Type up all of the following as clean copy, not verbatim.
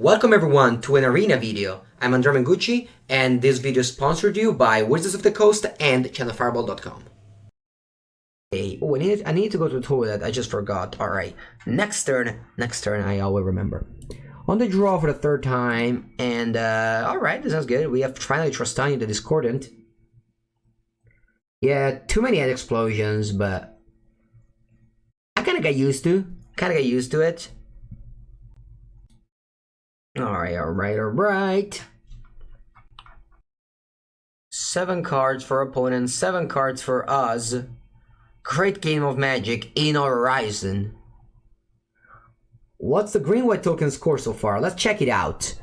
Welcome everyone to an arena video. I'm Andrea Mengucci, and this video is sponsored to you by Wizards of the Coast and channelfireball.com. Hey, oh, I need to go to the toilet. I just forgot. Alright, next turn, I will remember. On the draw for the third time, and alright, this sounds good. We have finally Trostani the Discordant. Yeah, too many head explosions, but I kinda got used to it. Alright. 7 cards for opponents, 7 cards for us. Great game of Magic in Horizon. What's the green-white token score so far? Let's check it out.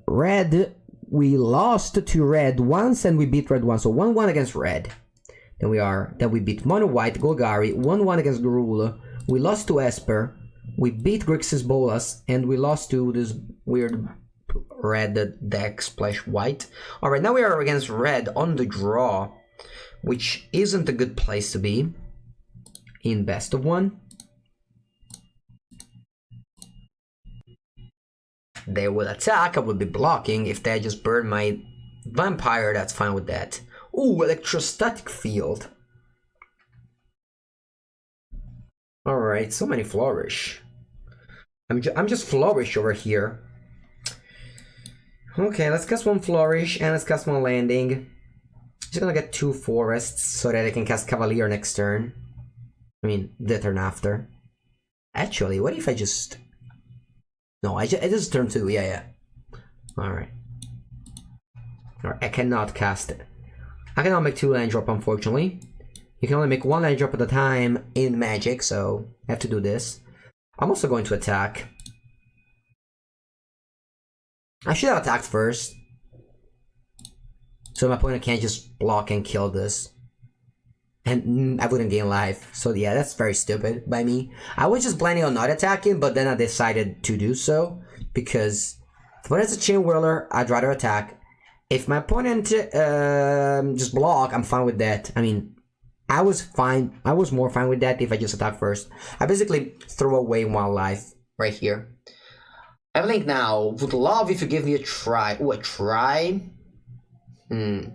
Red, we lost to red once and we beat red once, so 1-1 against red. Then we beat mono-white, Golgari, 1-1 against Garula. We lost to Esper. We beat Grixis Bolas, and we lost to this weird red deck splash white. Alright, now we are against red on the draw, which isn't a good place to be in best of one. They will attack, I will be blocking. If they just burn my vampire, that's fine with that. Ooh, electrostatic field. Alright, so many flourish. I'm just flourish over here. Okay, let's cast one flourish and let's cast one landing. Just gonna get 2 forests so that I can cast Cavalier next turn. I mean, the turn after. Actually, what if I just... No, I just turn 2, yeah. Alright. I cannot cast it. I cannot make 2 land drop, unfortunately. You can only make 1 land drop at a time in Magic, so I have to do this. I'm also going to attack. I should have attacked first, so my opponent can't just block and kill this. And I wouldn't gain life, so yeah, that's very stupid by me. I was just planning on not attacking, but then I decided to do so, because when it's a Chain Whirler, I'd rather attack. If my opponent just block, I'm fine with that. I mean, I was more fine with that if I just attack first. I basically throw away 1 life right here. Evelyn now, would love if you give me a try. Ooh, a try? I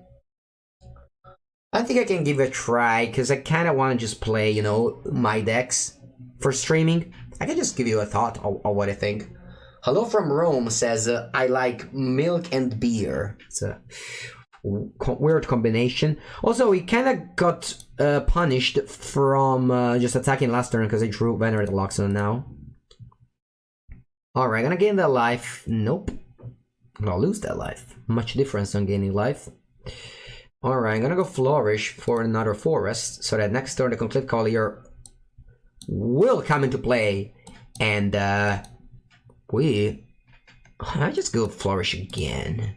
think I can give it a try, because I kind of want to just play, you know, my decks for streaming. I can just give you a thought of what I think. Hello from Rome says, I like milk and beer. It's a weird combination. Also, he kind of got punished from just attacking last turn because I drew Venerate Loxodon now. Alright, gonna gain that life. Nope. I'll lose that life. Much difference on gaining life. Alright, I'm gonna go Flourish for another forest, so that next turn the Conclave Cavalier will come into play. And I just go Flourish again.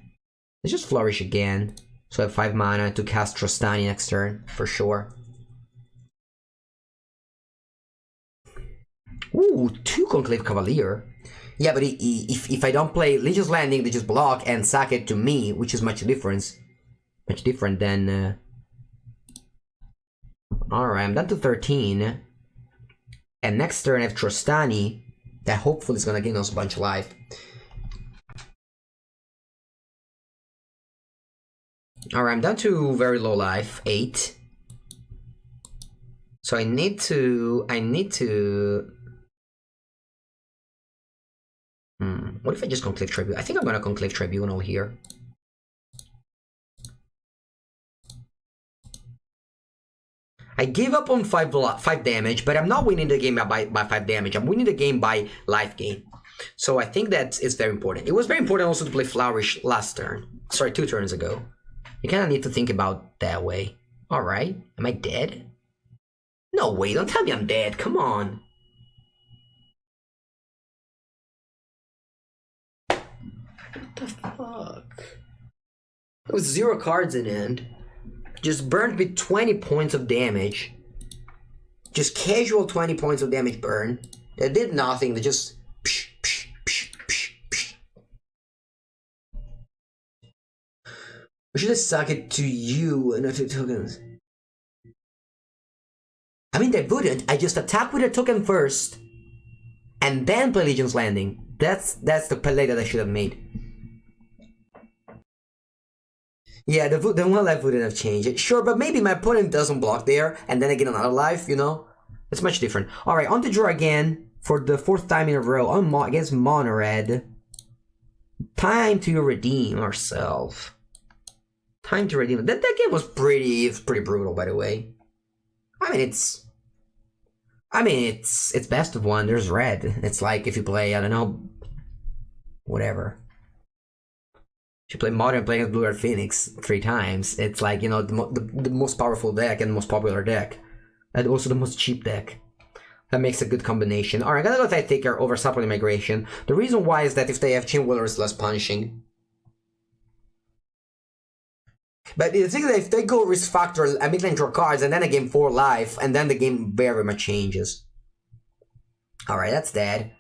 Let's just Flourish again. So I have 5 mana to cast Trostani next turn, for sure. Ooh, 2 Conclave Cavalier. Yeah, but if I don't play Legion's Landing, they just block and sack it to me, which is much different than... Alright, I'm down to 13. And next turn I have Trostani, that hopefully is gonna gain us a bunch of life. Alright, I'm down to very low life, 8. So I need to... What if I just Conclave Tribune? I think I'm gonna Conclave Tribunal here. I gave up on 5 damage, but I'm not winning the game by 5 damage. I'm winning the game by life gain. So I think that is very important. It was very important also to play Flourish last turn. Sorry, 2 turns ago. You kind of need to think about that way. Alright, am I dead? No way, don't tell me I'm dead, come on. What the fuck? It was 0 cards in hand. Just burned with 20 points of damage. Just casual 20 points of damage burn. They did nothing, they just... We should have sucked it to you and not to tokens. I mean, they wouldn't. I just attack with a token first, and then play Legion's Landing. That's the play that I should have made. Yeah, the one life wouldn't have changed. Sure, but maybe my opponent doesn't block there, and then I get another life, you know? It's much different. Alright, on to draw again for the 4th time in a row against Mono Red. Time to redeem ourselves. Time to redeem. That game was pretty brutal, by the way. I mean, it's best of one. There's red. It's like if you play, I don't know, whatever. If you play modern playing as Blue Red Phoenix 3 times, it's like, you know, the most powerful deck and the most popular deck. And also the most cheap deck. That makes a good combination. Alright, I'm gonna go with Taker over Supplement Migration. The reason why is that if they have Chain Whirler, it's less punishing. But the thing is that if they go Risk Factor, I make them draw cards, and then I gain 4 life, and then the game very much changes. Alright, that's dead.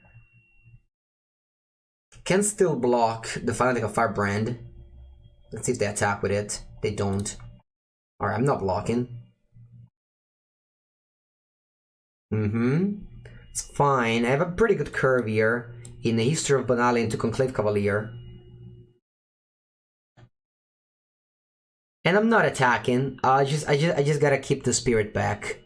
Can still block the Fanatic of Firebrand. Let's see if they attack with it. They don't. Alright, I'm not blocking. It's fine. I have a pretty good curve here in the History of Banali into Conclave Cavalier. And I'm not attacking. I just gotta keep the Spirit back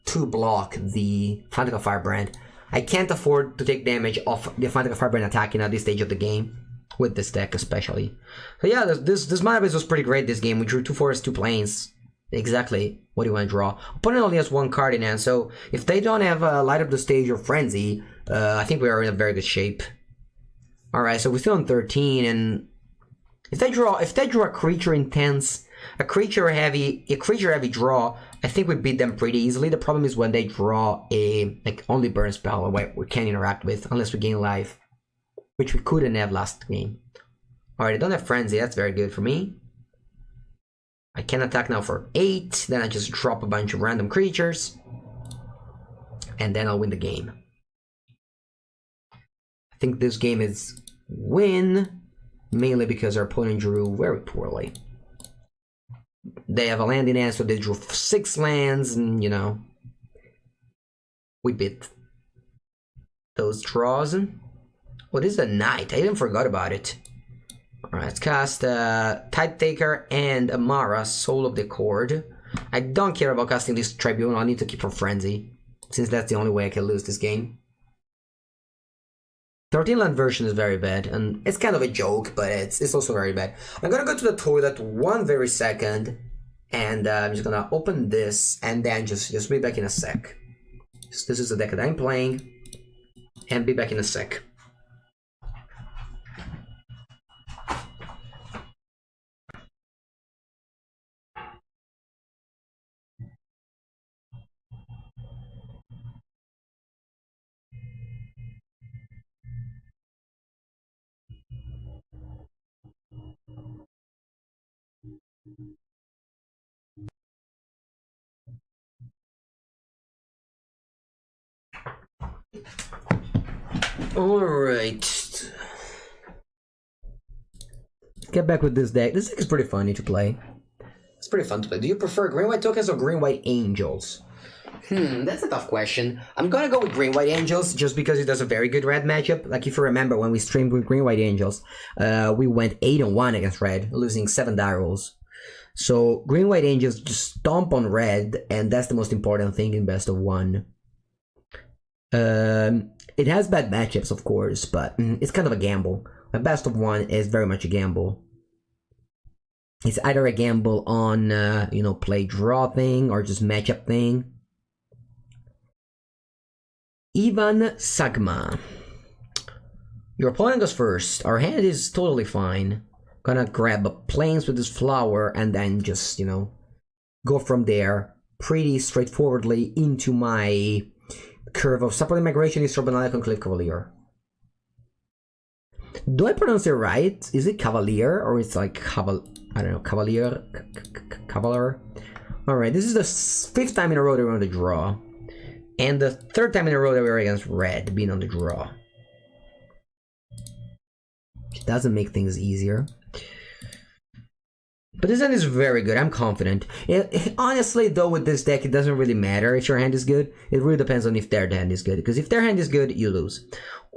to block the Fanatic of Firebrand. I can't afford to take damage off the Fanatic of Firebrand attacking at this stage of the game. With this deck especially. So yeah, this mana base was pretty great this game. We drew 2 forests, 2 plains. Exactly what do you want to draw. Opponent only has 1 card in hand, so if they don't have Light Up the Stage or Frenzy, I think we are in a very good shape. Alright, so we're still on 13, and if they draw a creature intense, a creature heavy draw, I think we beat them pretty easily. The problem is when they draw a only burn spell we can't interact with unless we gain life, which we couldn't have last game. Alright, I don't have Frenzy, that's very good for me. I can attack now for 8, then I just drop a bunch of random creatures, and then I'll win the game. I think this game is win, mainly because our opponent drew very poorly. They have a land in hand, so they drew 6 lands, and you know, we beat those draws. What is the Knight? I even forgot about it. Alright, let's cast Tide Taker and Amara, Soul of the Cord. I don't care about casting this Tribunal, I need to keep for Frenzy, since that's the only way I can lose this game. 13 land version is very bad, and it's kind of a joke, but it's also very bad. I'm gonna go to the toilet 1 very second, and I'm just gonna open this, and then just be back in a sec. This is the deck that I'm playing, and be back in a sec. Alright. Get back with this deck. This deck is pretty funny to play. It's pretty fun to play. Do you prefer green-white tokens or green-white angels? That's a tough question. I'm gonna go with green-white angels just because it does a very good red matchup. Like if you remember when we streamed with green-white angels, we went 8-1 against red, losing 7 die rolls. So green-white angels just stomp on red, and that's the most important thing in best of 1. It has bad matchups, of course, but it's kind of a gamble. A best of 1 is very much a gamble. It's either a gamble on, you know, play draw thing or just matchup thing. Ivan Sagma. Your opponent goes first. Our hand is totally fine. Gonna grab a plains with this flower and then just, you know, go from there pretty straightforwardly into my curve of Supplement Migration, Istrobanale, Conclave Cavalier. Do I pronounce it right? Is it Cavalier or it's like I don't know, Cavalier? Cavalier? Alright, this is the 5th time in a row that we're on the draw. And the 3rd time in a row that we're against red, being on the draw. It doesn't make things easier. But But this hand is very good, I'm confident. Honestly, though, with this deck, it doesn't really matter if your hand is good. It really depends on if their hand is good. Because if their hand is good, you lose.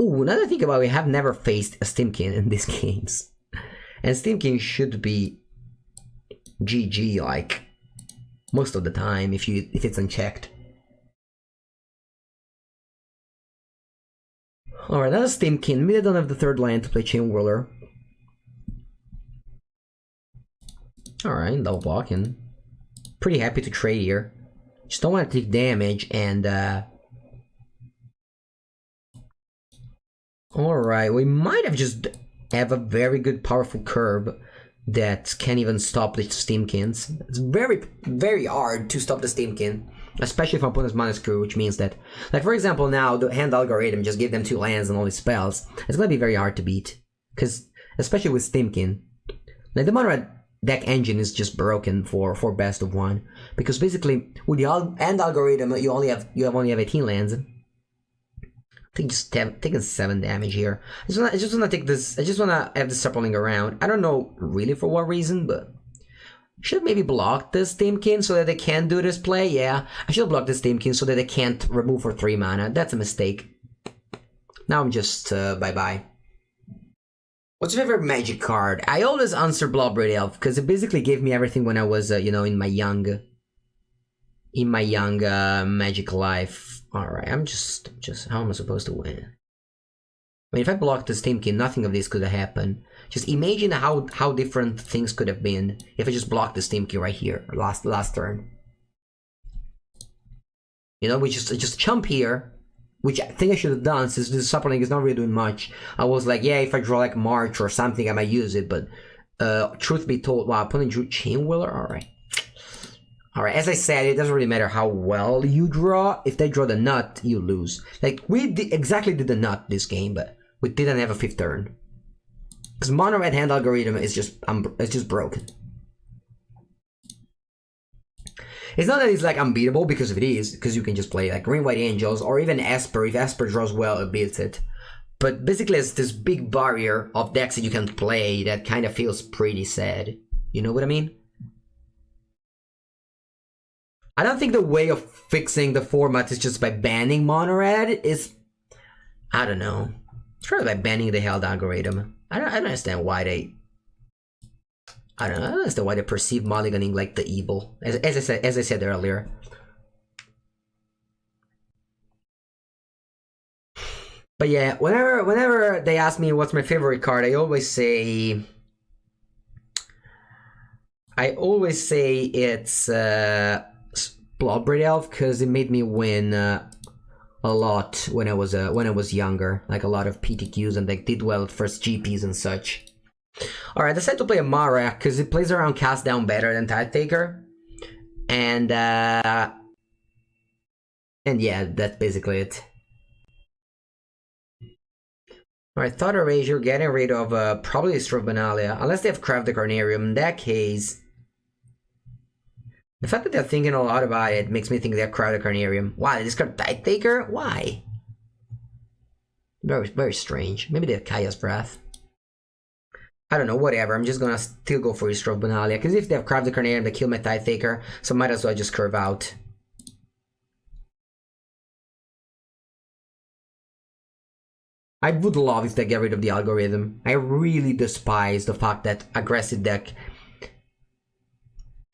Ooh, now that I think about it, we have never faced a Steamkin in these games. And Steamkin should be GG, like, most of the time, if it's unchecked. Alright, that's Steamkin. Maybe I don't have the third land to play Chain Whirler. Alright, double blocking. Pretty happy to trade here. Just don't want to take damage and alright, we might have just have a very good powerful curve that can't even stop the Steamkins. It's very, very hard to stop the Steamkin. Especially if opponent's mana screw, which means that, like for example now, the hand algorithm just gave them 2 lands and all these spells. It's gonna be very hard to beat. Because, especially with Steamkin. Like the mono deck engine is just broken for best of 1, because basically with the end algorithm you only have 18 lands. I think just taking 7 damage here. I just wanna take this. I just wanna have this circling around. I don't know really for what reason, but should maybe block this Steamkin so that they can do this play. Yeah, I should block this Steamkin so that they can't remove for 3 mana. That's a mistake. Now I'm just bye bye. What's your favorite Magic card? I always answer Bloodbraid Elf because it basically gave me everything when I was, you know, in my young Magic life. All right, I'm just how am I supposed to win? I mean, if I blocked this Steamkin, nothing of this could have happened. Just imagine how different things could have been if I just blocked this Steamkin right here last turn. You know, we just jump here. Which I think I should have done, since this suppling is not really doing much. I was like, yeah, if I draw like March or something, I might use it, but truth be told, wow, opponent drew Chain Whirler? Alright. Alright, as I said, it doesn't really matter how well you draw. If they draw the nut, you lose. Like, we exactly did the nut this game, but we didn't have a 5th turn. Because mono red hand algorithm is just broken. It's not that it's like unbeatable, because it is, because you can just play like Green White Angels or even Esper. If Esper draws well, it beats it. But basically it's this big barrier of decks that you can play that kind of feels pretty sad. You know what I mean? I don't think the way of fixing the format is just by banning mono red. Is, I don't know. It's probably by banning the held algorithm. I don't understand why they... I don't understand why they perceive mulliganing like the evil, as I said earlier. But yeah, whenever they ask me what's my favorite card, I always say it's Bloodbraid Elf, because it made me win a lot when I was younger, like a lot of PTQs, and like did well at first GPs and such. Alright, I decided to play a Mara because it plays around Cast Down better than Tide Taker. And yeah, that's basically it. Alright, Thought Erasure, getting rid of probably Strobenalia, unless they have Craft the Carnarium. In that case, the fact that they're thinking a lot about it makes me think they have Craft the Carnarium. Why? They discard Tide Taker? Why? Very, very strange. Maybe they have Kaya's Breath. I don't know, whatever. I'm just gonna still go for Strobenalia, because if they have Craft the Carnarium, they kill my Tide Taker, so might as well just curve out. I would love if they get rid of the algorithm. I really despise the fact that aggressive deck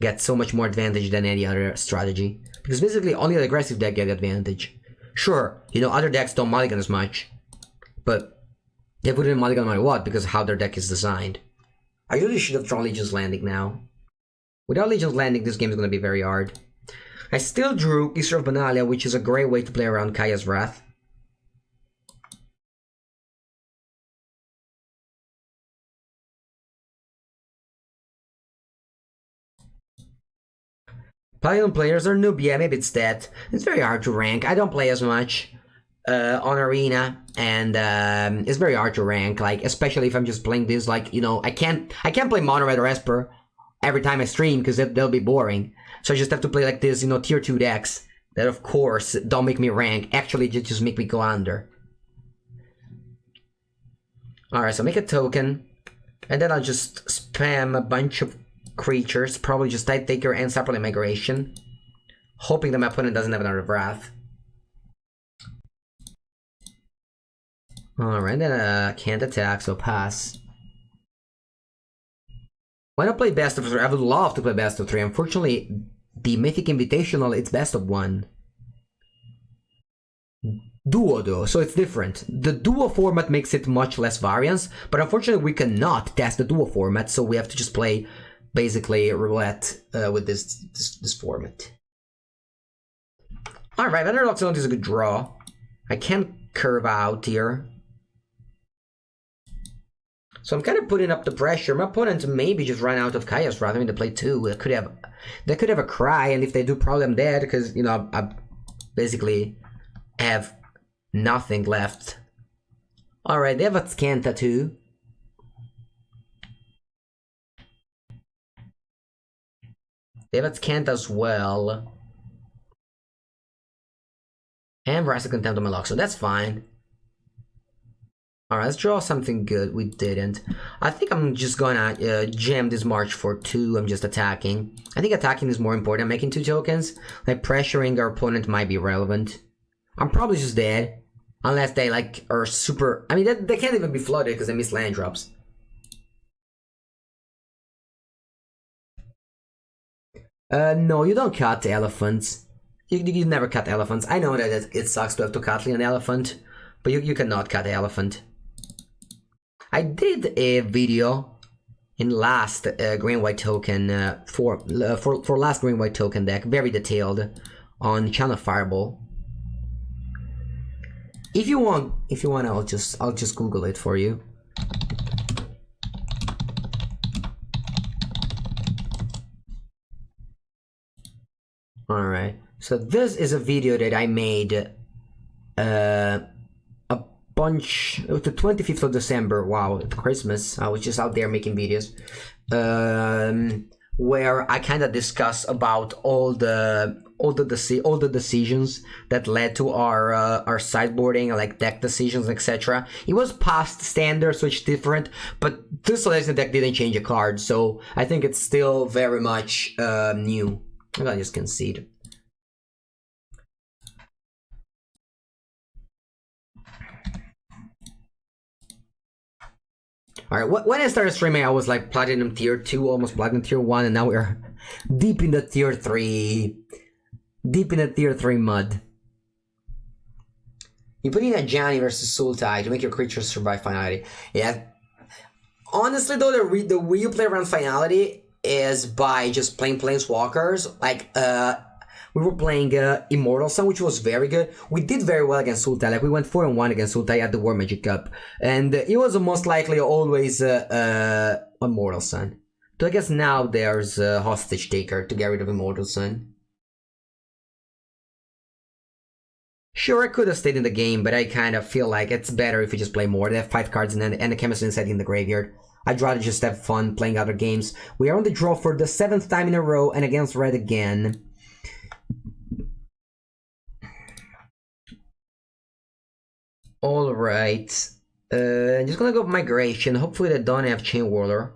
gets so much more advantage than any other strategy. Because basically only the aggressive deck get advantage. Sure, you know, other decks don't mulligan as much, but they wouldn't mulligan no matter what, because of how their deck is designed. I really should have drawn Legion's Landing now. Without Legion's Landing, this game is going to be very hard. I still drew Easter of Benalia, which is a great way to play around Kaya's Wrath. Paladin players are noob, yeah, maybe it's that. It's very hard to rank. I don't play as much on Arena, and it's very hard to rank, like, especially if I'm just playing this, like, you know, I can't play Mono Red or Esper every time I stream, because they'll be boring. So I just have to play like this, you know, tier 2 decks that, of course, don't make me rank, actually just make me go under. Alright, so make a token, and then I'll just spam a bunch of creatures, probably just Tide Taker and Separately Migration, hoping that my opponent doesn't have another Wrath. Alright, then can't attack, so pass. Why not play best of 3? I would love to play best of 3. Unfortunately, the Mythic Invitational, it's best of 1. Duo though, so it's different. The duo format makes it much less variance, but unfortunately we cannot test the duo format, so we have to just play basically roulette with this format. Alright, Vanderlock Zone is a good draw. I can't curve out here. So I'm kind of putting up the pressure. My opponent maybe just ran out of Chaos rather than to play 2. They could have a cry, and if they do, probably I'm dead because you know I basically have nothing left. All right, they have a Scan Tattoo. They have a Scant as well. And Rasa Contempt on my lock, so that's fine. Alright, let's draw something good. We didn't. I think I'm just gonna jam this March for 2. I'm just attacking. I think attacking is more important than making 2 tokens. Like, pressuring our opponent might be relevant. I'm probably just dead. Unless they, like, are super... I mean, they can't even be flooded because they miss land drops. No, you don't cut elephants. You never cut elephants. I know that it sucks to have to cut an elephant, but you cannot cut an elephant. I did a video in last green-white token for last green-white token deck, very detailed on Channel Fireball. If you want, I'll just Google it for you. All right. So this is a video that I made a bunch, the 25th of December, wow, at Christmas. I was just out there making videos where I kind of discuss about all the decisions that led to our sideboarding, like deck decisions, etc. It was past standard, so it's different, but this Celestial deck didn't change a card, so I think it's still very much new. I'm gonna just concede. Alright, when I started streaming, I was like Platinum Tier 2, almost Platinum Tier 1, and now we're deep in the Tier 3. Deep in the Tier 3 mud. You put in a Johnny versus Sultai to make your creatures survive Finality. Yeah. Honestly though, the way you play around Finality is by just playing Planeswalkers. Like, we were playing Immortal Sun, which was very good. We did very well against Sultai. Like, we went 4-1 against Sultai at the War Magic Cup. And it was most likely always Immortal Sun. So I guess now there's a Hostage Taker to get rid of Immortal Sun. Sure, I could have stayed in the game, but I kind of feel like it's better if you just play more. They have 5 cards and the Chemistry Insight in the graveyard. I'd rather just have fun playing other games. We are on the draw for the 7th time in a row and against Red again. Alright. I'm just gonna go with Migration. Hopefully they don't have Chain Whirler.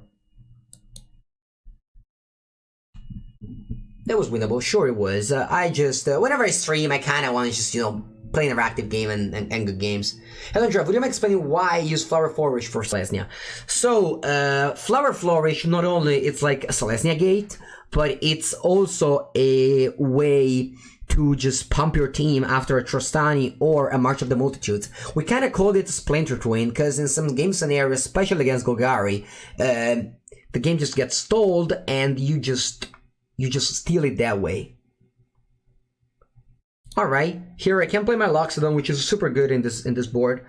That was winnable. Sure it was. I just, whenever I stream, I kind of want to just, you know, play an interactive game and good games. Hello, Andrea, would you mind explaining why I use Flower Flourish for Selesnya? So, Flower Flourish, not only it's like a Selesnya gate, but it's also a way to just pump your team after a Trostani or a March of the Multitudes. We kind of called it Splinter Twin, because in some game scenarios, especially against Golgari, the game just gets stalled and you just steal it that way. Alright, here I can play my Loxodon, which is super good in this board.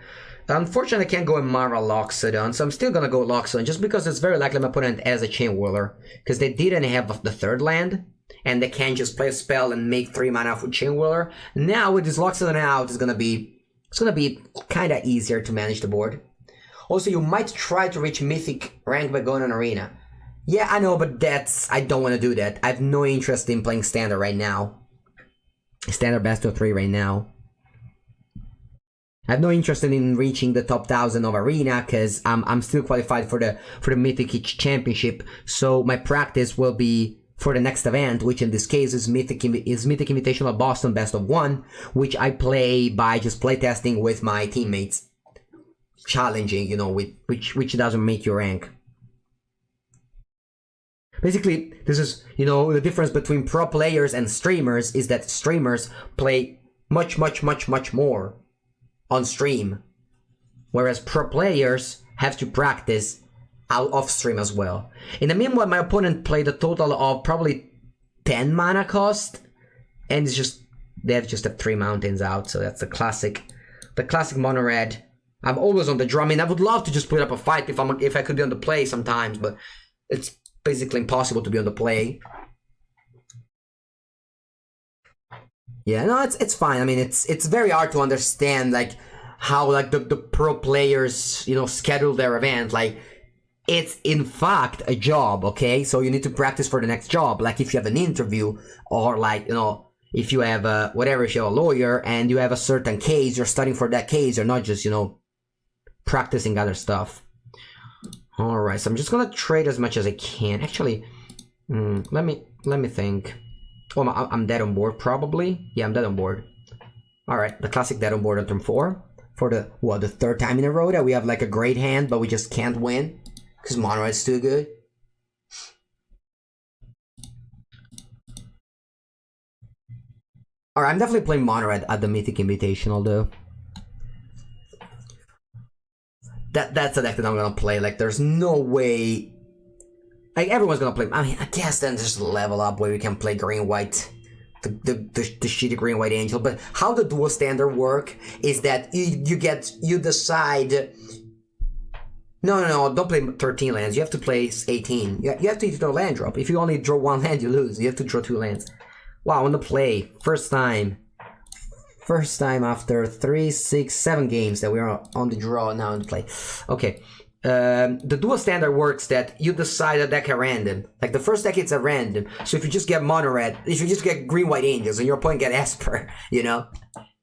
Unfortunately, I can't go in Mara Loxodon, so I'm still gonna go Loxodon, just because it's very likely my opponent has a Chain Whirler, because they didn't have the 3rd land, and they can't just play a spell and make 3 mana with Chain Whirler. Now with this Loxodon out, it's gonna be kind of easier to manage the board. Also, you might try to reach Mythic rank by going on Arena. Yeah, I know, but I don't want to do that. I have no interest in playing Standard right now. Standard best of 3 right now. I have no interest in reaching the top 1,000 of Arena because I'm still qualified for the Mythic Championship. So my practice will be for the next event, which in this case is Mythic Invitational Boston Best of 1, which I play by just playtesting with my teammates, challenging, you know, which doesn't make you rank. Basically, this is, you know, the difference between pro players and streamers is that streamers play much more on stream, whereas pro players have to practice out off stream as well. In the meanwhile, my opponent played a total of probably 10 mana cost, and it's just they have just 3 mountains out, so that's the classic mono red. I'm always on the draw. I mean, I would love to just put up a fight if I could be on the play sometimes, but it's basically impossible to be on the play. Yeah, no, it's fine. I mean, it's very hard to understand like how like the pro players, you know, schedule their event. Like, it's in fact a job, okay? So you need to practice for the next job. Like if you have an interview, or like, you know, if you have a whatever, if you're a lawyer and you have a certain case, you're studying for that case. You're not just, you know, practicing other stuff. All right, so I'm just gonna trade as much as I can. Actually, let me think. Oh, I'm dead on board probably. Yeah, I'm dead on board. All right, the classic dead on board on turn 4 for the 3rd time in a row that we have like a great hand, but we just can't win because mono red's too good. All right, I'm definitely playing mono red at the Mythic Invitational though. That's a deck that I'm gonna play. Like, there's no way. Like, everyone's gonna play. I mean, I guess then there's a level up where we can play green white, the shitty green white angel. But how the dual standard work is that you decide. No, don't play 13 lands. You have to play 18. You have to draw land drop. If you only draw 1 land, you lose. You have to draw 2 lands. Wow, on the play, first time after 3, 6, 7 games that we are on the draw now in play. Okay, the dual standard works that you decide a deck at random. Like the first deck, it's at random. So if you just get mono red, if you just get green white angels and your opponent get Esper, you know,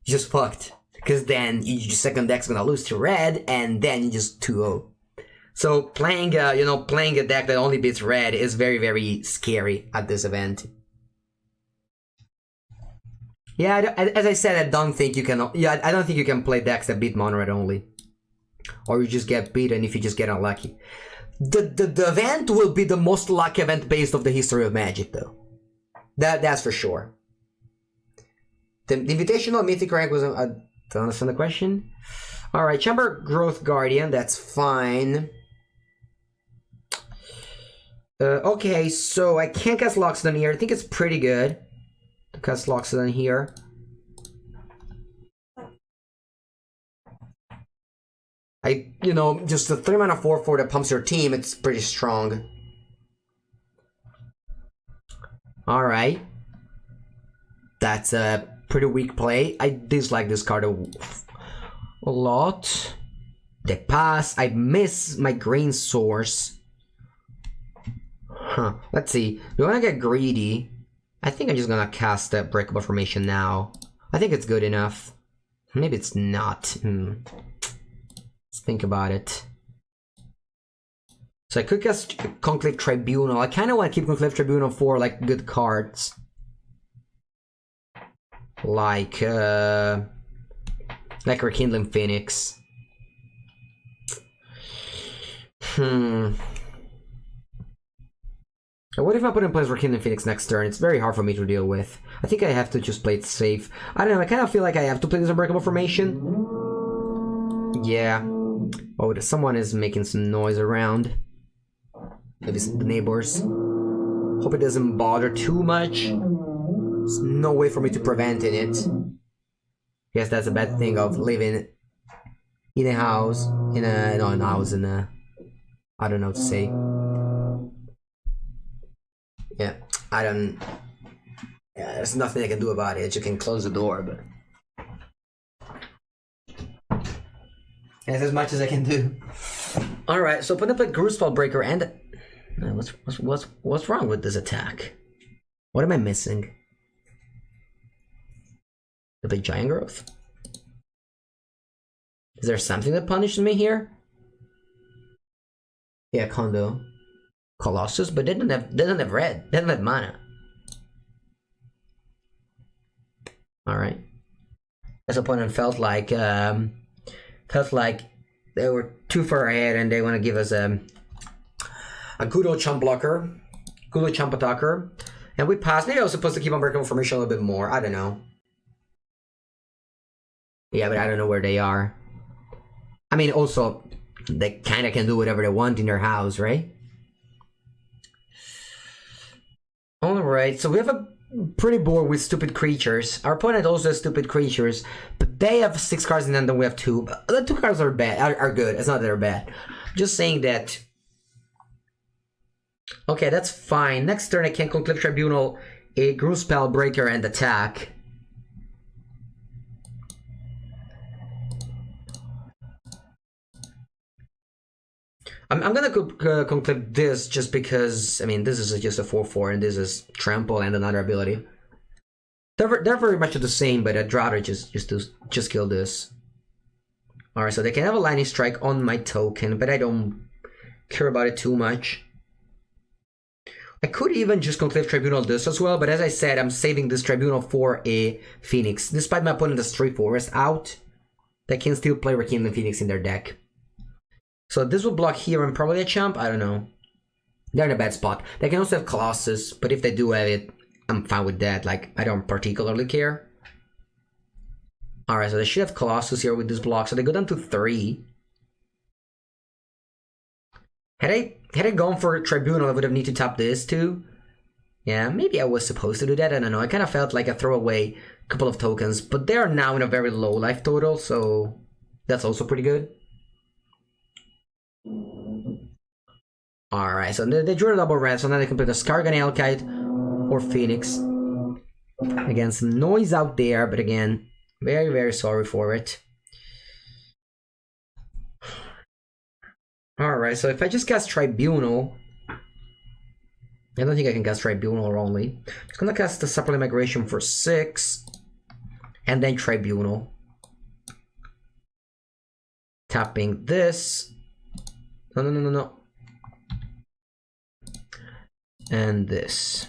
you're just fucked. Because then your second deck's gonna lose to red, and then you just 2-0. So playing a deck that only beats red is very, very scary at this event. Yeah, as I said, I don't think you can. Yeah, I don't think you can play decks that beat mono red only, or you just get beaten if you just get unlucky. The event will be the most lucky event based of the history of Magic, though. That's for sure. The invitational mythic rank was. Don't understand the question. All right, Chamber Growth Guardian. That's fine. Okay, so I can't cast Loxodon here. I think it's pretty good to cast Loxodon here. Just a 3 mana 4/4 that pumps your team, it's pretty strong. Alright. That's a pretty weak play. I dislike this card a lot. They pass. I miss my green source. Huh. Let's see. We want to get greedy. I think I'm just gonna cast a Breakable Formation now. I think it's good enough. Maybe it's not. Let's think about it. So I could cast Conclave Tribunal. I kind of want to keep Conclave Tribunal for like good cards. Like Rekindling Phoenix. What if I put in place Rekindling Phoenix next turn? It's very hard for me to deal with. I think I have to just play it safe. I don't know, I kind of feel like I have to play this Unbreakable Formation. Yeah. Oh, someone is making some noise around. Maybe some neighbors. Hope it doesn't bother too much. There's no way for me to prevent it. Guess that's a bad thing of living in a house. I don't know what to say. Yeah, there's nothing I can do about it. You can close the door, but that's as much as I can do. All right, so put up a Gruspell Breaker and what's wrong with this attack? What am I missing? The big Giant Growth. Is there something that punishes me here? Yeah, Condo. Colossus, but they don't have red. They don't have mana. Alright. This opponent felt like they were too far ahead and they want to give us a good old chump blocker. Good old chump attacker. And we passed. Maybe I was supposed to keep Unbreakable Formation a little bit more. I don't know. Yeah, but I don't know where they are. I mean, also, they kind of can do whatever they want in their house, right? Alright, so we have a pretty board with stupid creatures. Our opponent also has stupid creatures, but they have 6 cards and then we have 2. The 2 cards are bad, are good. It's not that they're bad. Just saying that. Okay, that's fine. Next turn I can Conclave Tribunal, a Gloomshot Breaker, and attack. I'm gonna conclude this just because, I mean, this is just a 4/4 and this is Trample and another ability. They're very much the same, but I'd rather just kill this. Alright, so they can have a Lightning Strike on my token, but I don't care about it too much. I could even just Conclave Tribunal this as well, but as I said, I'm saving this Tribunal for a Phoenix. Despite my opponent has 3 forests out, they can still play Rekindling Phoenix in their deck. So this will block here and probably a chump? I don't know. They're in a bad spot. They can also have Colossus, but if they do have it, I'm fine with that. Like, I don't particularly care. Alright, so they should have Colossus here with this block, so they go down to 3. Had I gone for Tribunal, I would have needed to tap this too. Yeah, maybe I was supposed to do that, I don't know. I kind of felt like I throw away a couple of tokens, but they are now in a very low life total, so that's also pretty good. Alright, so they drew a double red, so now they can play the Skargan Alkite or Phoenix. Again, some noise out there, but again, very, very sorry for it. Alright, so if I just cast Tribunal, I don't think I can cast Tribunal only. I'm just gonna cast the Supplement Migration for 6, and then Tribunal. Tapping this. No. And this.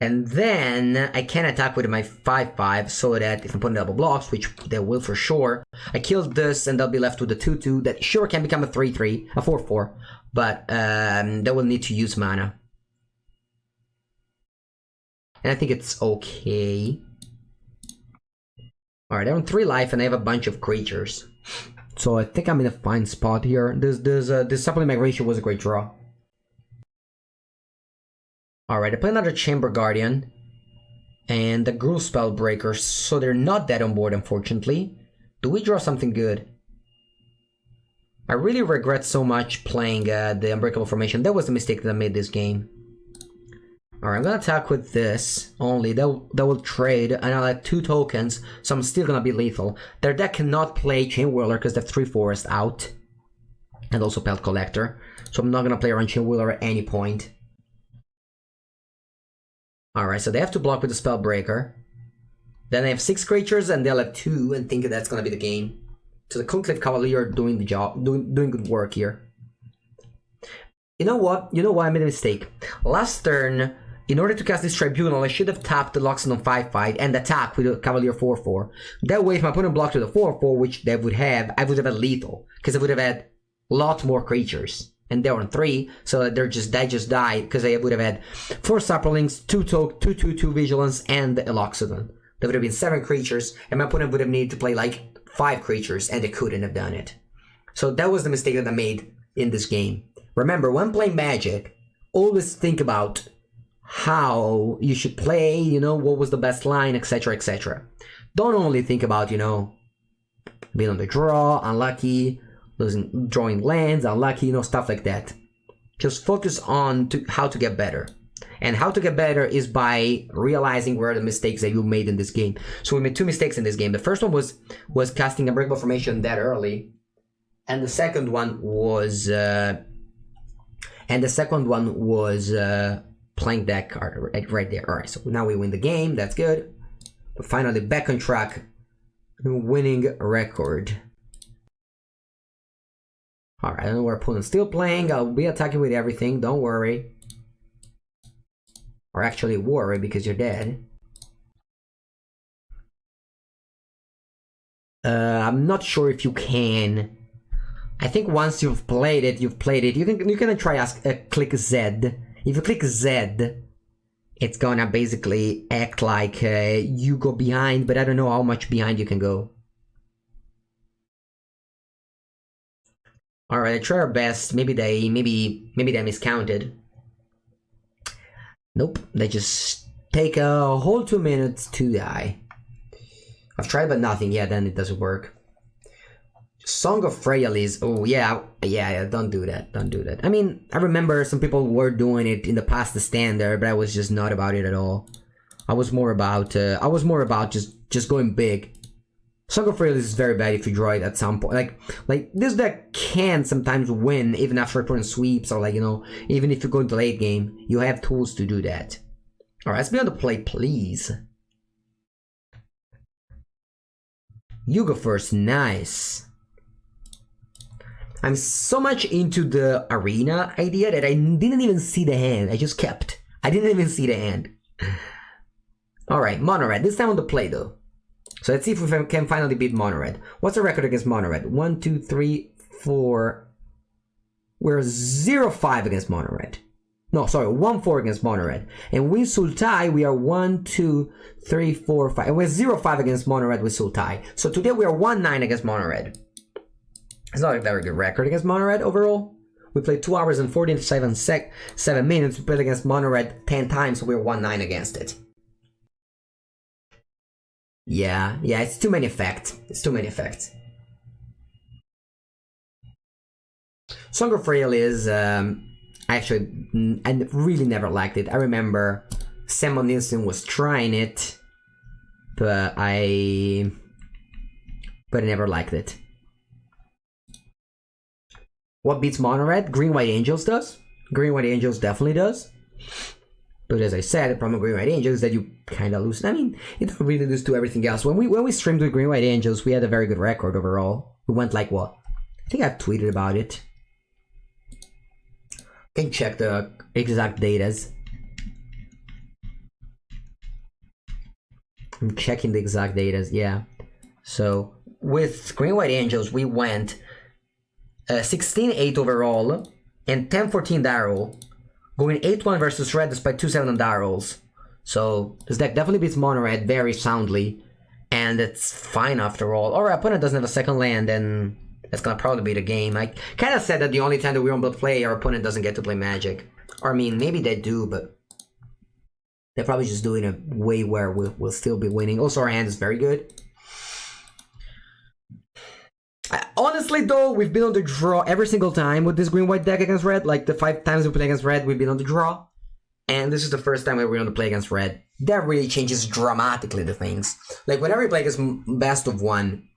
And then I can attack with my 5/5 so that if I'm putting double blocks, which they will for sure, I kill this and they'll be left with a 2/2 that sure can become a 3/3, a 4/4, but they will need to use mana. And I think it's okay. Alright, they're on 3 life and I have a bunch of creatures. So I think I'm in a fine spot here. This Supplement Migration was a great draw. Alright, I play another Chamber Guardian. And the Gloomshot Breaker, so they're not dead on board, unfortunately. Do we draw something good? I really regret so much playing the Unbreakable Formation. That was the mistake that I made this game. Alright, I'm gonna attack with this only. That will trade, and I'll add 2 tokens, so I'm still gonna be lethal. Their deck cannot play Chain Whirler because they have 3 forests out. And also Pelt Collector. So I'm not gonna play around Chain Whirler at any point. Alright, so they have to block with the Spellbreaker. Then they have 6 creatures and they'll have 2 and think that's gonna be the game. So the Conclave Cavalier doing the job, doing good work here. You know what? You know why I made a mistake. Last turn, in order to cast this Tribunal, I should have tapped the Loxodon on 5/5 and attack with the Cavalier 4/4. That way, if my opponent blocked with a 4/4, which they would have, I would have had lethal. Because I would have had a lot more creatures. And they're on 3, so they just died because I would have had 4 Saplings, 2/2 Vigilance, and a Loxodon. There would have been 7 creatures, and my opponent would have needed to play like 5 creatures, and they couldn't have done it. So that was the mistake that I made in this game. Remember, when playing Magic, always think about how you should play, you know, what was the best line, etc, etc. Don't only think about, you know, being on the draw, unlucky, drawing lands, unlucky, you know, stuff like that. Just focus on how to get better. And how to get better is by realizing where the mistakes that you made in this game. So we made 2 mistakes in this game. The first one was casting Unbreakable Formation that early. And the second one was playing that card right there. Alright, so now we win the game, that's good. We're finally back on track winning record. Alright, I don't know our opponent's still playing. I'll be attacking with everything, don't worry. Or actually worry because you're dead. I'm not sure if you can. I think once you've played it, you've played it. You can try click Z. If you click Z, it's gonna basically act like you go behind, but I don't know how much behind you can go. Alright, try our best. Maybe they miscounted. Nope, they just take a whole 2 minutes to die. I've tried but nothing. Yeah, then it doesn't work. Song of Freyalise. Oh yeah, don't do that. Don't do that. I mean, I remember some people were doing it in the past the standard, but I was just not about it at all. I was more about just going big. Song of Freyalise is very bad if you draw it at some point. Like this deck can sometimes win even after opponent sweeps, or like, you know, even if you go into late game, you have tools to do that. Alright, let's be on the play, please. You go first, nice. I'm so much into the arena idea that I didn't even see the hand. I just kept. I didn't even see the hand. Alright, Mono Red. This time on the play though. So let's see if we can finally beat Mono Red. What's the record against Mono Red? 1, 2, 3, 4. We're 0-5 against Mono Red. No, sorry, 1-4 against Mono Red. And with Sultai, we are 1, 2, 3, 4, 5. And we're 0-5 against Mono Red with Sultai. So today we are 1-9 against Mono Red. It's not a very good record against Mono Red overall. We played 2 hours and 47 minutes. We played against Mono Red 10 times, so we're 1-9 against it. Yeah, it's too many effects. It's too many effects. Song of Freyalise is, actually, I really never liked it. I remember Sam Nielsen was trying it, but I never liked it. What beats Mono Red? Green White Angels does. Green White Angels definitely does. But as I said, the problem with Green White Angels is that you kind of lose. I mean, you don't really lose to everything else. When we streamed with Green White Angels, we had a very good record overall. We went like what? I think I've tweeted about it. Can check the exact datas. I'm checking the exact datas, yeah. So with Green White Angels, we went 16-8 overall and 10-14 die roll, going 8-1 versus Red despite 2-7 on die rolls. So this deck definitely beats Mono Red very soundly, and it's fine after all. Our opponent doesn't have a second land, and that's gonna probably be the game. I kind of said that the only time that we're able to play, our opponent doesn't get to play Magic. Or I mean, maybe they do, but they're probably just doing a way where we'll still be winning. Also, our hand is very good. Honestly though, we've been on the draw every single time with this green-white deck against Red. Like the 5 times we play against Red, we've been on the draw. And this is the first time that we're on the play against Red. That really changes dramatically the things. Like whenever you play against best of one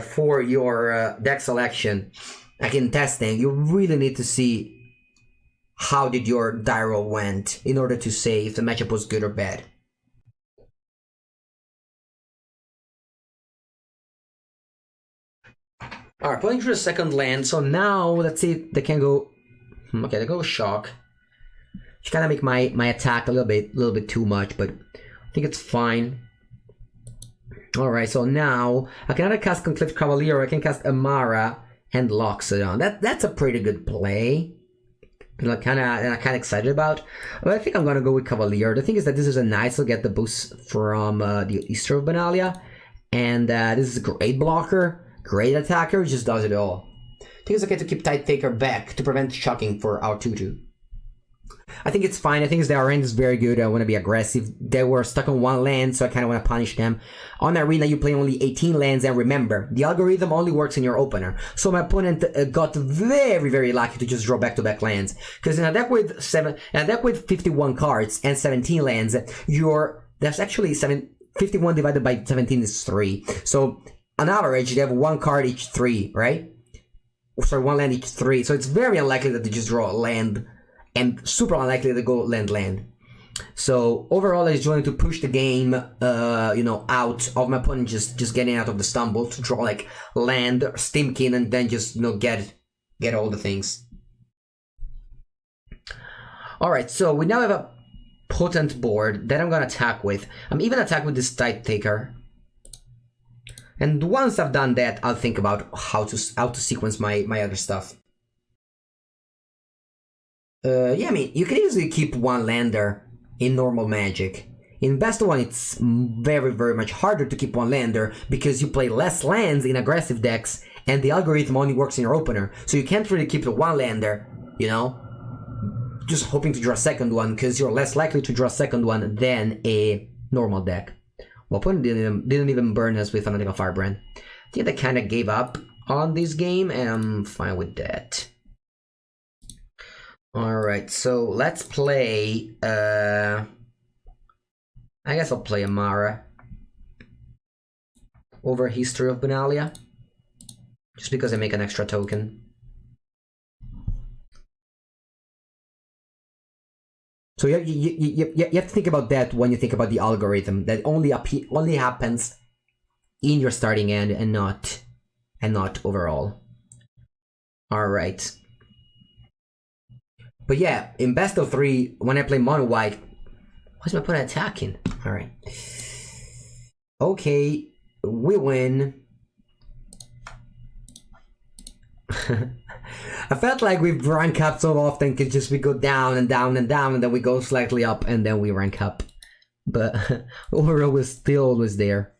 for your deck selection, like in testing, you really need to see how did your die roll went in order to say if the matchup was good or bad. Alright, playing through the second land, so now let's see if they can go. Okay, they go shock. Which kind of make my attack a little bit too much, but I think it's fine. Alright, so now I can either cast Conclave Cavalier or I can cast Amara and Loxodon. That's a pretty good play. And I'm kind of excited about. But I think I'm gonna go with Cavalier. The thing is that this is a nice to get the boost from the Easter of Benalia, and this is a great blocker. Great attacker, just does it all. I think it's okay to keep Tide Taker back to prevent shocking for our 2-2. I think it's fine. I think their end is very good. I want to be aggressive. They were stuck on 1 land, so I kind of want to punish them. On Arena, you play only 18 lands, and remember, the algorithm only works in your opener. So my opponent got very, very lucky to just draw back-to-back lands. Because in a deck with 51 cards and 17 lands, there's actually 51 divided by 17 is 3. So on average, they have 1 card each 3, right? Sorry, 1 land each 3. So it's very unlikely that they just draw a land, and super unlikely to go land. So overall, I was trying to push the game, you know, out of my opponent, just getting out of the stumble to draw like land, Stimkin, and then just, you know, get all the things. All right, so we now have a potent board that I'm gonna attack with. I'm even attack with this Tide Taker. And once I've done that, I'll think about how to sequence my other stuff. Yeah, I mean, you can easily keep one lander in normal Magic. In Best of One, it's very, very much harder to keep one lander because you play less lands in aggressive decks, and the algorithm only works in your opener, so you can't really keep the one lander, you know, just hoping to draw a second one, because you're less likely to draw a second one than a normal deck. Well, opponent didn't even burn us with Fanatical Firebrand. I think they kind of gave up on this game, and I'm fine with that. Alright, so let's play... I guess I'll play Amara over History of Benalia, just because I make an extra token. So you have to think about that when you think about the algorithm. That only happens in your starting hand and not overall. All right. But yeah, in best of 3, when I play mono white, why's my opponent attacking? All right. Okay, we win. I felt like we rank up so often because just we go down and down and down, and then we go slightly up and then we rank up. But overall, we're still always there.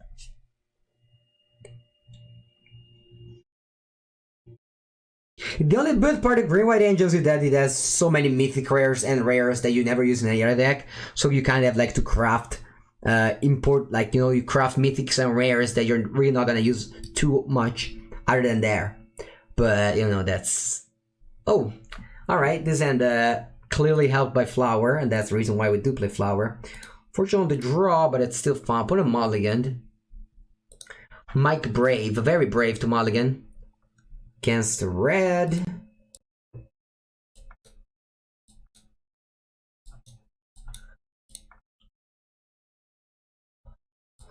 The only good part of Green White Angels is that it has so many mythic rares and rares that you never use in any other deck. So you kind of have like to craft, import, like, you know, you craft mythics and rares that you're really not gonna use too much other than there. But, you know, that's... Oh, alright, this end clearly helped by Flower, and that's the reason why we do play Flower. Fortunately on the draw, but it's still fun. Put a Mulligan. Mike Brave, very brave to Mulligan. Against red.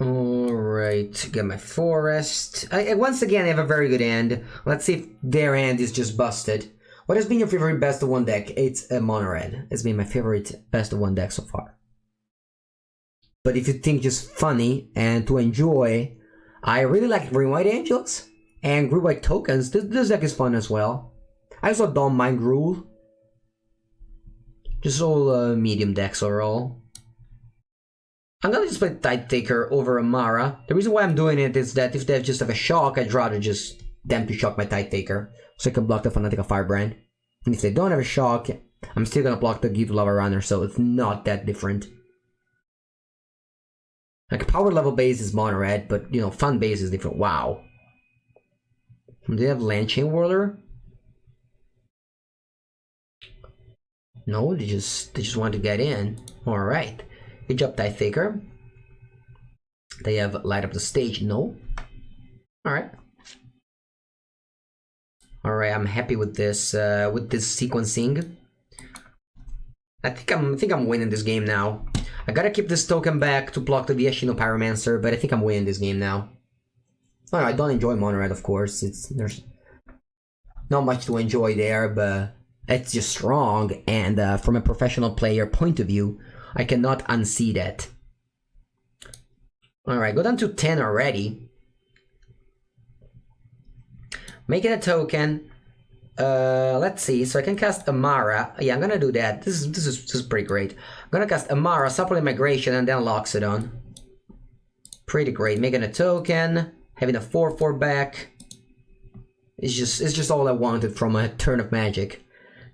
Alright, get my forest. Once again, I have a very good hand. Let's see if their hand is just busted. What has been your favorite best of 1 deck? It's a mono red. It's been my favorite best of 1 deck so far. But if you think just funny and to enjoy, I really like Green White Angels and Green White Tokens. This deck is fun as well. I also don't mind Rule. Just all medium decks overall. I'm gonna just play Tide Taker over Amara. The reason why I'm doing it is that if they just have a shock, I'd rather just them to shock my Tide Taker, so I can block the Fanatical Firebrand. And if they don't have a shock, I'm still gonna block the Give Lava Runner, so it's not that different. Like, power level base is mono red, but, you know, fun base is different. Wow. Do they have Land Chain Whirler? No, they just want to get in. Alright. Good job, Tide Taker. They have Light Up the Stage. No. Alright. Alright, I'm happy with this sequencing. I think I'm winning this game now. I gotta keep this token back to block the Viashino Pyromancer, but I think I'm winning this game now. Oh, I don't enjoy mono red, of course. There's not much to enjoy there, but it's just strong, and from a professional player point of view, I cannot unsee that. Alright, go down to 10 already. Making a token. Let's see, so I can cast Amara. Yeah, I'm gonna do that. This is pretty great. I'm gonna cast Amara, Supplement Migration, and then Loxodon. Pretty great. Making a token, having a 4/4 back. It's just all I wanted from a turn of Magic.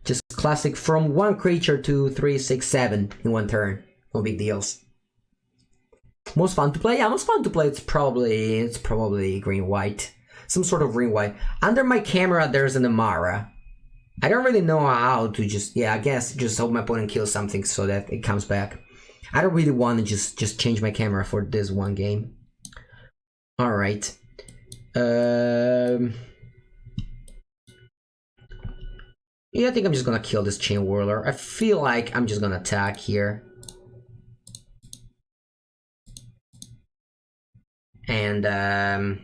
Just classic from 1 creature to 3, 6, 7 in 1 turn. No big deals. Most fun to play? Yeah, most fun to play. It's probably green white. Some sort of green white. Under my camera, there's an Amara. I don't really know how to just, yeah, I guess just hope my opponent kills something so that it comes back. I don't really want to just change my camera for this 1 game. Alright. Yeah, I think I'm just gonna kill this Chain Whirler. I feel like I'm just gonna attack here. and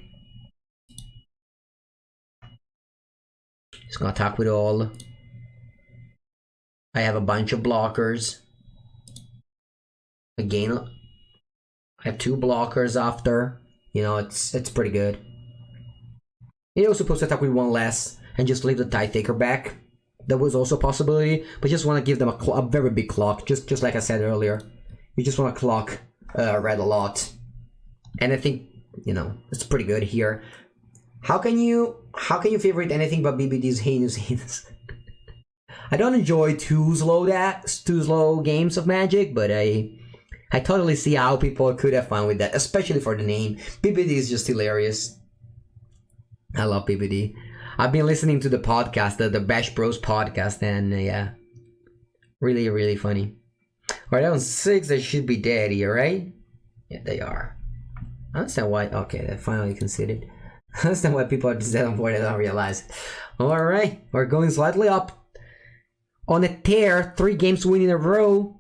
he's gonna attack with all. I have a bunch of blockers. Again, I have 2 blockers after. You know, it's pretty good. He was supposed to attack with 1 less and just leave the Tide Taker back. That was also a possibility, but just want to give them a very big clock, just like I said earlier. You just want to clock red a lot, and I think, you know, it's pretty good here. How can you favorite anything but BBD's heinous? I don't enjoy too slow games of Magic, but I totally see how people could have fun with that, especially for the name. BBD is just hilarious. I love BBD. I've been listening to the podcast, the Bash Bros podcast, and yeah, really, really funny. Alright, that was 6. They should be dead here, right? Yeah, they are. I understand why. Okay, they finally conceded. I understand why people are just dead on board. I don't realize. Alright, we're going slightly up. On a tear, 3 games winning in a row.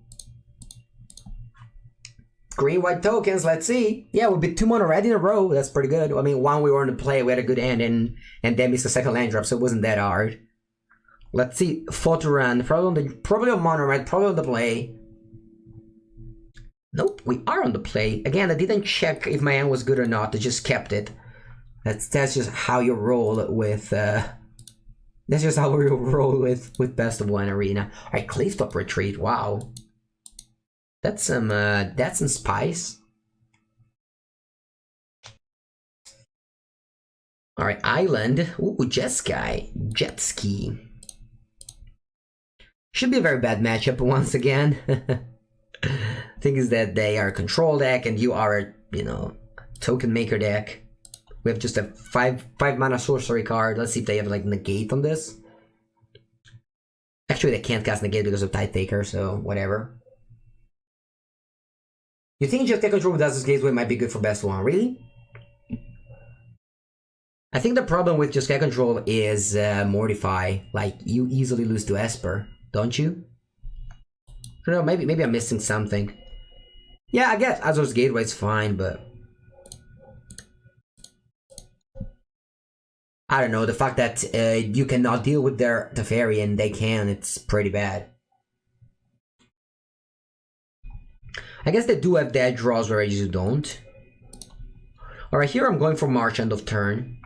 Green white tokens, let's see. Yeah, we beat 2 mono red in a row. That's pretty good. I mean, 1 we were on the play, we had a good end, and then missed the second land drop, so it wasn't that hard. Let's see. Photo run. Probably on mono red, probably on the play. Nope, we are on the play. Again, I didn't check if my hand was good or not. I just kept it. That's just how you roll with that's just how we roll with best of 1 arena. Alright, Clifftop Retreat, wow. That's some spice. Alright, Island. Ooh, Jet Ski. Should be a very bad matchup once again. Thing is that they are a control deck and you are a, you know, token maker deck. We have just a 5 mana sorcery card. Let's see if they have like negate on this. Actually, they can't cast negate because of Tide Taker, so whatever. You think just take control with Dazzle's Gateway might be good for best 1, really? I think the problem with just get control is Mortify. Like, you easily lose to Esper, don't you? I don't know, maybe I'm missing something. Yeah, I guess Azor's Gateway's fine, but I don't know, the fact that you cannot deal with their Teferi and they can, it's pretty bad. I guess they do have dead draws, whereas you don't. Alright, here I'm going for March end of turn.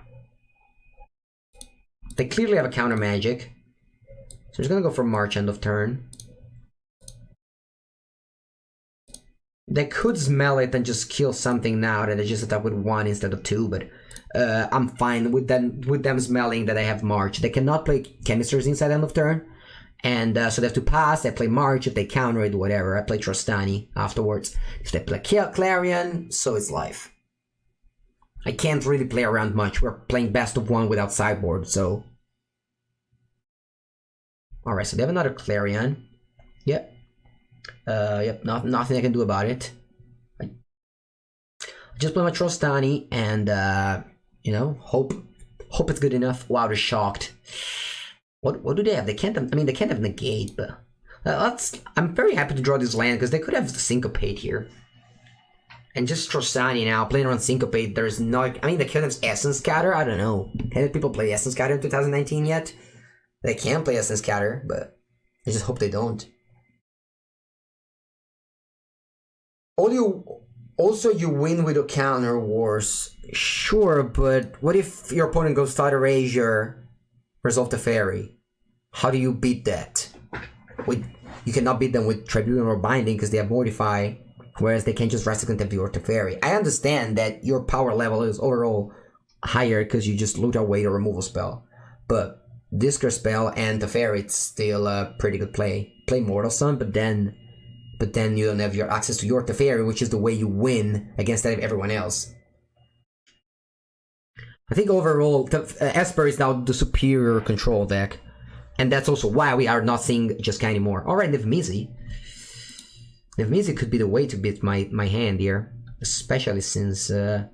They clearly have a counter magic. So I'm just gonna go for March end of turn. They could smell it and just kill something now that they just attack with 1 instead of 2, but I'm fine with them smelling that I have March. They cannot play Chemisters inside end of turn, and so they have to pass. They play March. If they counter it, whatever. I play Trostani afterwards. If they play Clarion, so it's life. I can't really play around much. We're playing best of 1 without sideboard, so. Alright, so they have another Clarion. Yep. Yep, nothing I can do about it. I just play my Trostani and, you know, hope it's good enough. Wow, they're shocked. What do they have? They can't have, I mean, they can't have negate, but I'm very happy to draw this land because they could have Syncopate here. And just Trostani now, playing around Syncopate, there's no, I mean, they can't have Essence Scatter, I don't know. Have people play Essence Scatter in 2019 yet? They can play Essence Scatter, but I just hope they don't. Also, you win with a counter wars. Sure, but what if your opponent goes Thought Erasure, Resolve the Fairy? How do you beat that? You cannot beat them with Tribunal or Binding because they have Mortify, whereas they can just Rastic Contempt or Teferi. I understand that your power level is overall higher because you just loot away the removal spell, but Discard spell and Teferi, it's still a pretty good play. Play Mortal Sun, but then you don't have your access to your Teferi, which is the way you win against everyone else. I think overall, Esper is now the superior control deck. And that's also why we are not seeing Jeska anymore. Alright, Niv-Mizzet. Niv-Mizzet could be the way to beat my hand here. Especially since I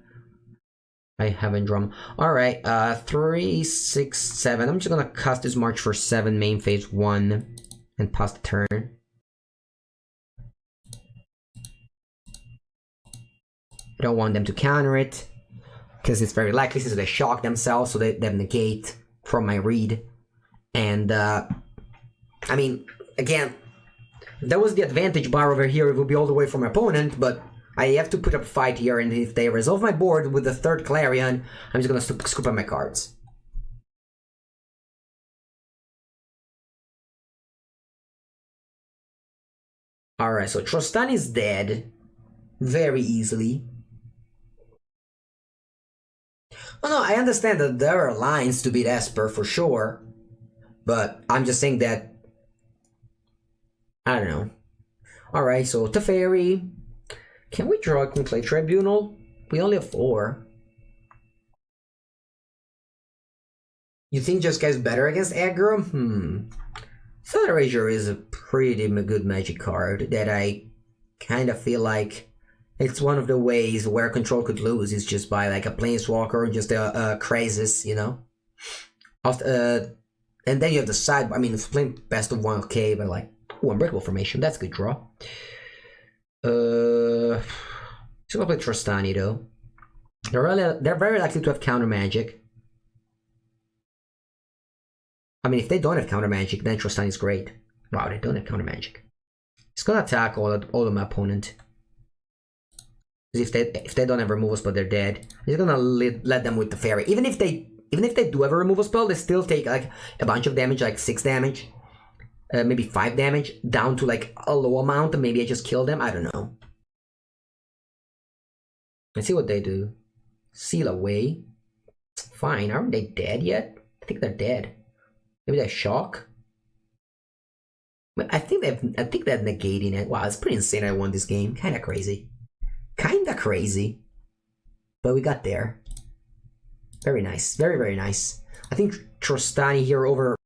haven't drawn. Alright, 3, 6, 7. I'm just gonna cast this March for 7, main phase 1, and pass the turn. I don't want them to counter it. because it's very likely since they shock themselves, so they negate from my read. And I mean, again, that was the advantage bar over here. It would be all the way from my opponent, but I have to put up a fight here, and if they resolve my board with the third Clarion, I'm just gonna scoop up my cards. Alright, so Trostani is dead. Very easily. Oh no, I understand that there are lines to beat Esper for sure. But I'm just saying that... I don't know. Alright, so Teferi. Can we draw a Conclave Tribunal? We only have 4. You think Jeskai is better against aggro? Thought Erasure is a pretty good magic card that I kind of feel like it's one of the ways where control could lose is just by like a Planeswalker or just a Krasis, you know? And then you have the side, I mean, it's playing best of 1, okay, but like, ooh, Unbreakable Formation, that's a good draw. So I'll play Trostani though. They're very likely to have counter magic. I mean, if they don't have counter magic, then Trostani is great. Wow, they don't have counter magic. It's gonna attack all of my opponent. If they don't have removal spell, they're dead. He's gonna let them with the fairy. Even if they do have a removal spell, they still take like a bunch of damage, like 6 damage, maybe 5 damage, down to like a low amount. And maybe I just kill them. I don't know. Let's see what they do. Seal away. Fine. Aren't they dead yet? I think they're dead. Maybe they shock. But I think they're negating it. Wow, it's pretty insane. I won this game. Kind of crazy. Kinda crazy, but we got there. Very nice, very nice. I think Trostani here over